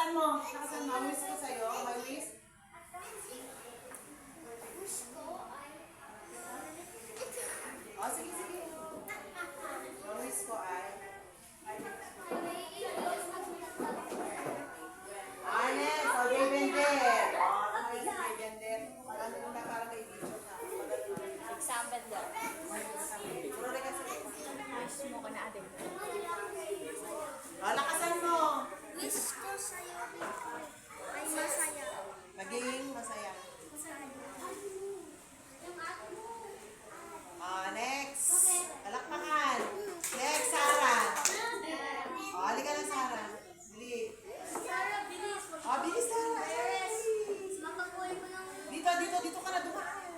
Lakasan mo. Lakasan mo. Ang wish ko sa'yo. My wish. Oh, sige, sige. Ang wish ko ay... Anes, o Devender. O, si Devender. Ano mo na parang kay Bicho ka? Example daw. Puro rin kasi. Wish mo ka na atin. O, lakasan mo. Wish ko sa'yo ay masaya. Maging masaya. Next. Talakpakan. Next, Sarah. O, halika lang, Sarah. Bili. Sarah, bilis. O, bilis, Sarah. Makakuha mo ng Dito ka na dumaan.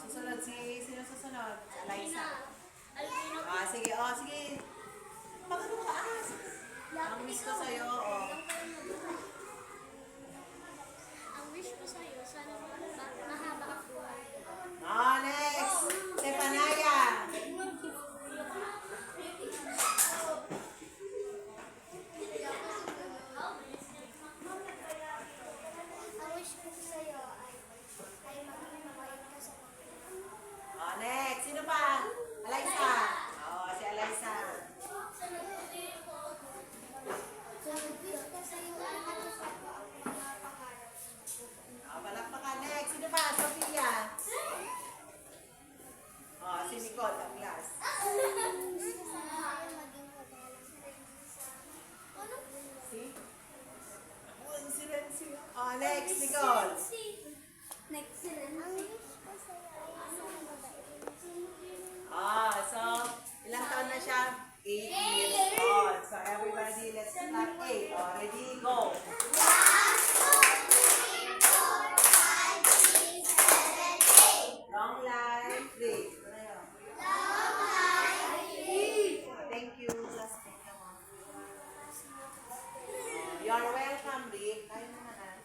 Susunod sino susunod? Eliza. Sige, sige. Magano ka, ang miss ko sa'yo, Ang wish ko sa'yo, sana mahaba ang buhay. Next. Stefanaya. Ang wish ko sa'yo ay maging mabait ka sa mga. Next. Sino pa? Eliza. Si Eliza. Ang wish ko sa'yo ay matupad mo ang mga pangarap. Palakpakan. Next. Sino pa? Sophia. Si Nicole, ang last. Ang wish ko sa'yo ay maging magalang. Si? Si Renzi. Next. Nicole. Next sila. Ang wish ko sa'yo ay isang mabait. So, ilang taon na siya? 8 years old. So, everybody, let's clap 8. Ready, go. Long life, Rick. Thank you. Last thing naman. You're welcome, Rick. Kayo naman,